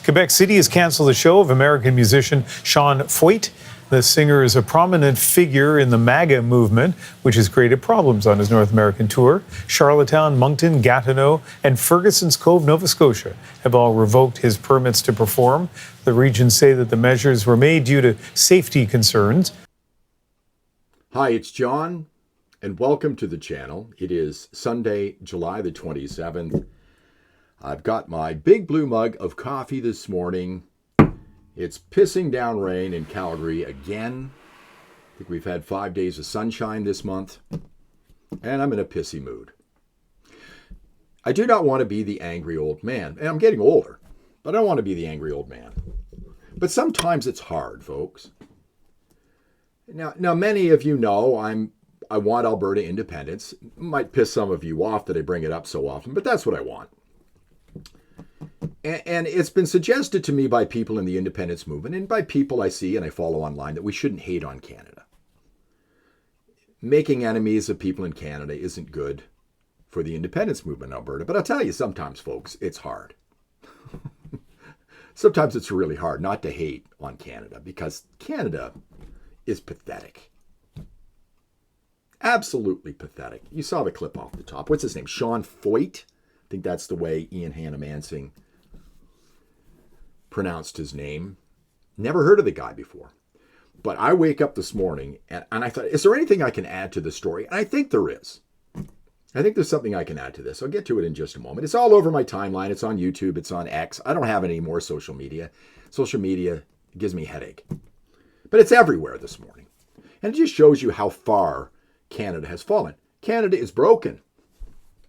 Quebec City has canceled the show of American musician Sean Feucht. The singer is a prominent figure in the MAGA movement, which has created problems on his North American tour. Charlottetown, Moncton, Gatineau, and Ferguson's Cove, Nova Scotia have all revoked his permits to perform. The regions say that the measures were made due to safety concerns. Hi, it's John, and welcome to the channel. It is Sunday, July the 27th. I've got my big blue mug of coffee this morning. It's pissing down rain in Calgary again. I think we've had 5 days of sunshine this month, and I'm in a pissy mood. I do not want to be the angry old man, and I'm getting older, but I don't want to be the angry old man. But sometimes it's hard, folks. Now, many of you know I want Alberta independence. It might piss some of you off that I bring it up so often, but that's what I want. And it's been suggested to me by people in the independence movement and by people I see and I follow online that we shouldn't hate on Canada. Making enemies of people in Canada isn't good for the independence movement in Alberta. But I'll tell you, sometimes, folks, it's hard. Sometimes it's really hard not to hate on Canada because Canada is pathetic. Absolutely pathetic. You saw the clip off the top. What's his name? Sean Feucht? I think that's the way Ian Hannah-Mansing pronounced his name. Never heard of the guy before. But I wake up this morning and I thought, is there anything I can add to the story? And I think there is. I think there's something I can add to this. I'll get to it in just a moment. It's all over my timeline. It's on YouTube. It's on X. I don't have any more social media. Social media gives me a headache. But it's everywhere this morning. And it just shows you how far Canada has fallen. Canada is broken.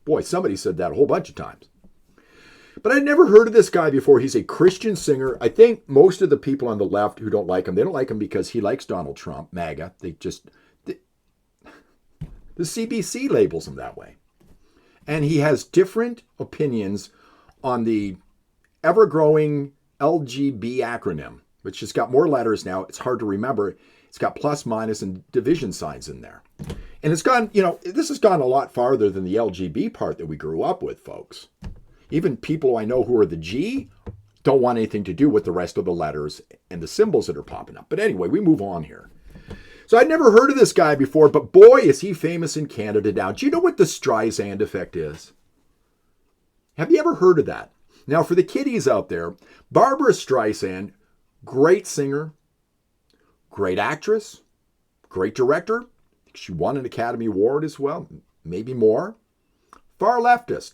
Boy, somebody said that a whole bunch of times. But I'd never heard of this guy before. He's a Christian singer. I think most of the people on the left who don't like him, they don't like him because he likes Donald Trump, MAGA. The CBC labels him that way. And he has different opinions on the ever-growing LGB acronym, which has got more letters now. It's hard to remember. It's got plus, minus, and division signs in there. And it's gone, this has gone a lot farther than the LGB part that we grew up with, folks. Even people I know who are the G don't want anything to do with the rest of the letters and the symbols that are popping up. But anyway, we move on here. So I'd never heard of this guy before, but boy, is he famous in Canada now. Do you know what the Stryand Effect is? Have you ever heard of that? Now, for the kiddies out there, Barbara Streisand, great singer, great actress, great director. She won an Academy Award as well, maybe more. Far leftist.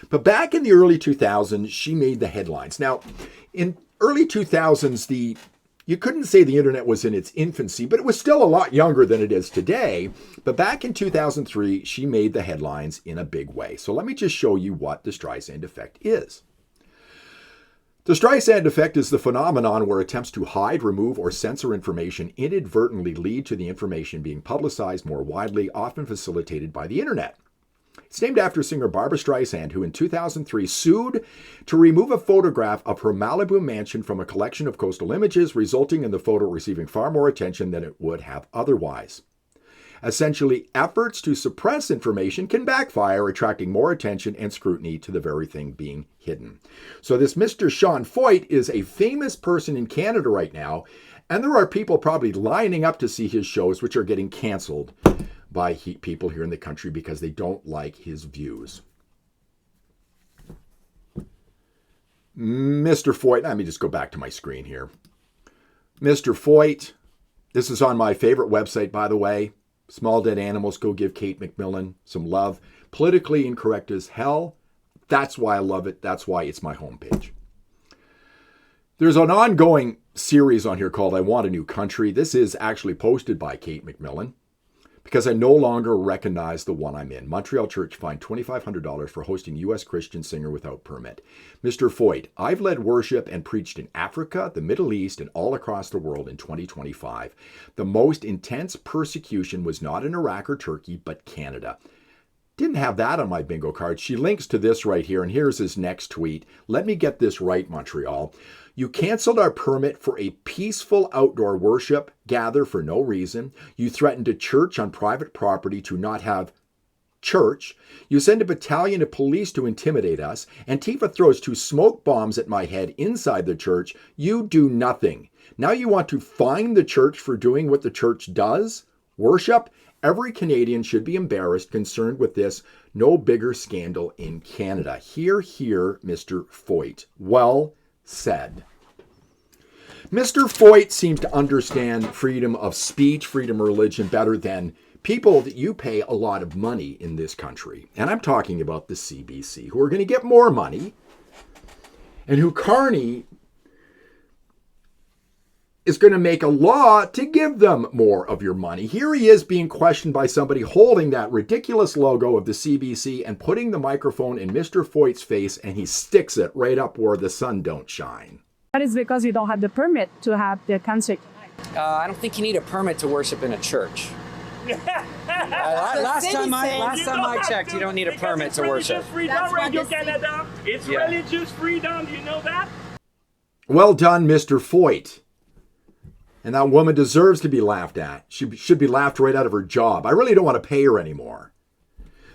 But back in the early 2000s, she made the headlines. Now, in early 2000s, you couldn't say the internet was in its infancy, but it was still a lot younger than it is today. But back in 2003, she made the headlines in a big way. So let me just show you what the Stryand Effect is. The Stryand Effect is the phenomenon where attempts to hide, remove, or censor information inadvertently lead to the information being publicized more widely, often facilitated by the internet. It's named after singer Barbara Streisand, who in 2003 sued to remove a photograph of her Malibu mansion from a collection of coastal images, resulting in the photo receiving far more attention than it would have otherwise. Essentially, efforts to suppress information can backfire, attracting more attention and scrutiny to the very thing being hidden. So this Mr. Sean Feucht is a famous person in Canada right now, and there are people probably lining up to see his shows, which are getting canceled by people here in the country because they don't like his views. Mr. Feucht, let me just go back to my screen here. Mr. Feucht, this is on my favorite website, by the way. Small Dead Animals, go give Kate McMillan some love. Politically incorrect as hell. That's why I love it. That's why it's my homepage. There's an ongoing series on here called I Want a New Country. This is actually posted by Kate McMillan because I no longer recognize the one I'm in. Montreal Church fined $2,500 for hosting U.S. Christian singer without permit. Mr. Feucht, I've led worship and preached in Africa, the Middle East, and all across the world in 2025. The most intense persecution was not in Iraq or Turkey, but Canada. Didn't have that on my bingo card. She links to this right here, and here's his next tweet. Let me get this right, Montreal. You canceled our permit for a peaceful outdoor worship gather for no reason. You threatened a church on private property to not have church. You send a battalion of police to intimidate us. Antifa throws 2 smoke bombs at my head inside the church. You do nothing. Now you want to fine the church for doing what the church does? Worship? Every Canadian should be embarrassed, concerned with this. No bigger scandal in Canada. Hear, hear, Mr. Feucht. Well said. Mr. Feucht seems to understand freedom of speech, freedom of religion better than people that you pay a lot of money in this country. And I'm talking about the CBC, who are going to get more money, and who Carney is going to make a law to give them more of your money. Here he is being questioned by somebody holding that ridiculous logo of the CBC and putting the microphone in Mr. Feucht's face, and he sticks it right up where the sun don't shine. That is because you don't have the permit to have the concert tonight. I don't think you need a permit to worship in a church. Last time I checked, you don't need a permit to worship. Freedom, Radio Canada. It's religious freedom. Do you know that? Well done, Mr. Feucht. And that woman deserves to be laughed at. She should be laughed right out of her job. I really don't want to pay her anymore.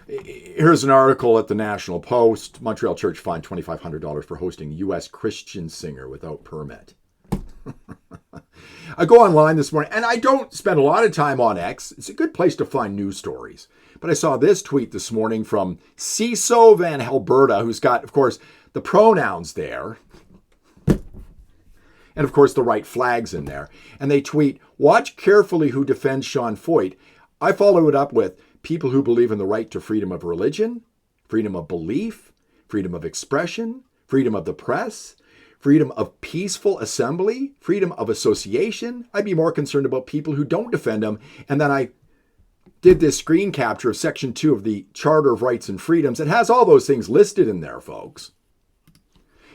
Here's an article at the National Post. Montreal church fined $2,500 for hosting U.S. Christian singer without permit. I go online this morning, and I don't spend a lot of time on X. It's a good place to find news stories. But I saw this tweet this morning from CISO Van Alberta, who's got, of course, the pronouns there. And, of course, the right flags in there. And they tweet, watch carefully who defends Sean Feucht. I follow it up with people who believe in the right to freedom of religion, freedom of belief, freedom of expression, freedom of the press, freedom of peaceful assembly, freedom of association. I'd be more concerned about people who don't defend them. And then I did this screen capture of Section 2 of the Charter of Rights and Freedoms. It has all those things listed in there, folks.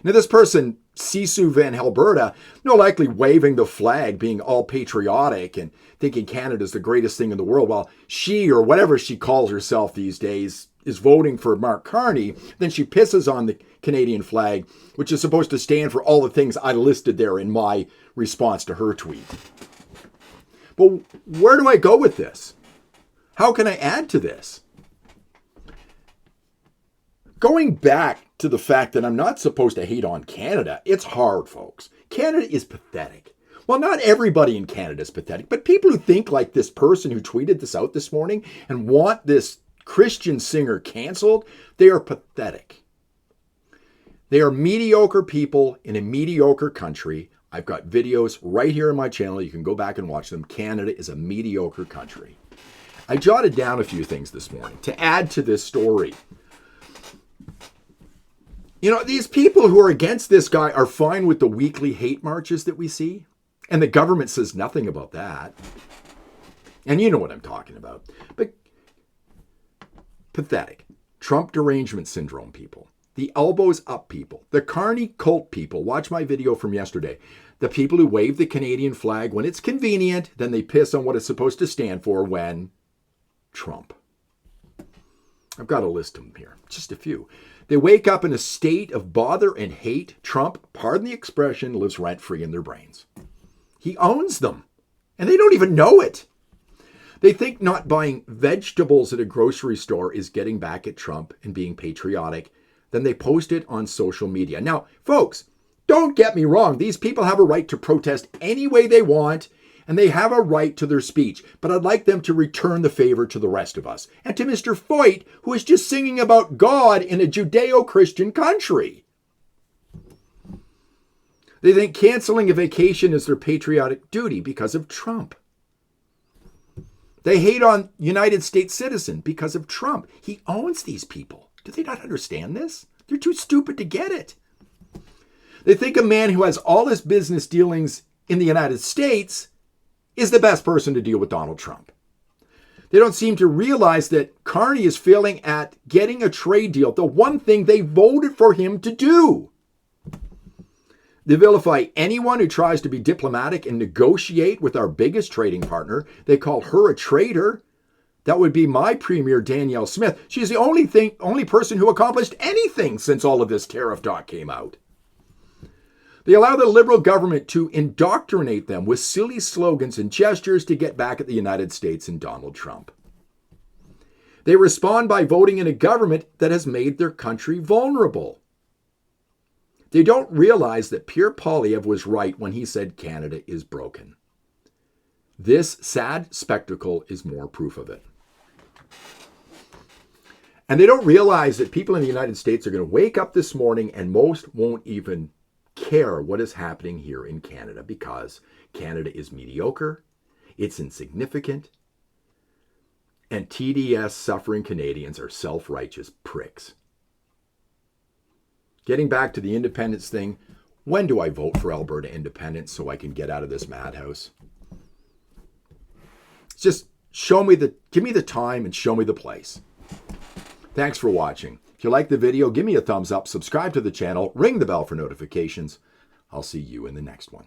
Now, this person, Sisu Van Alberta, no likely waving the flag, being all patriotic and thinking Canada's the greatest thing in the world, while she, or whatever she calls herself these days, is voting for Mark Carney. Then she pisses on the Canadian flag, which is supposed to stand for all the things I listed there in my response to her tweet. But where do I go with this? How can I add to this? Going back to the fact that I'm not supposed to hate on Canada, it's hard, folks. Canada is pathetic. Well, not everybody in Canada is pathetic, but people who think like this person who tweeted this out this morning and want this Christian singer canceled, they are pathetic. They are mediocre people in a mediocre country. I've got videos right here on my channel. You can go back and watch them. Canada is a mediocre country. I jotted down a few things this morning to add to this story. You know, these people who are against this guy are fine with the weekly hate marches that we see. And the government says nothing about that. And you know what I'm talking about. But pathetic. Trump derangement syndrome people. The elbows up people. The Carney cult people. Watch my video from yesterday. The people who wave the Canadian flag when it's convenient, then they piss on what it's supposed to stand for when Trump. I've got a list of them here. Just a few. They wake up in a state of bother and hate. Trump, pardon the expression, lives rent-free in their brains. He owns them, and they don't even know it. They think not buying vegetables at a grocery store is getting back at Trump and being patriotic. Then they post it on social media. Now, folks, don't get me wrong. These people have a right to protest any way they want, and they have a right to their speech. But I'd like them to return the favor to the rest of us. And to Mr. Feucht, who is just singing about God in a Judeo-Christian country. They think canceling a vacation is their patriotic duty because of Trump. They hate on United States citizen because of Trump. He owns these people. Do they not understand this? They're too stupid to get it. They think a man who has all his business dealings in the United States is the best person to deal with Donald Trump. They don't seem to realize that Carney is failing at getting a trade deal, the one thing they voted for him to do. They vilify anyone who tries to be diplomatic and negotiate with our biggest trading partner. They call her a traitor. That would be my premier, Danielle Smith. She's the only person who accomplished anything since all of this tariff talk came out. They allow the Liberal government to indoctrinate them with silly slogans and gestures to get back at the United States and Donald Trump. They respond by voting in a government that has made their country vulnerable. They don't realize that Pierre Poilievre was right when he said Canada is broken. This sad spectacle is more proof of it. And they don't realize that people in the United States are going to wake up this morning and most won't even care what is happening here in Canada because Canada is mediocre, it's insignificant, and TDS suffering Canadians are self-righteous pricks. Getting back to the independence thing, when do I vote for Alberta independence so I can get out of this madhouse? Just give me the time and show me the place. Thanks for watching. If you like the video, give me a thumbs up, subscribe to the channel, ring the bell for notifications. I'll see you in the next one.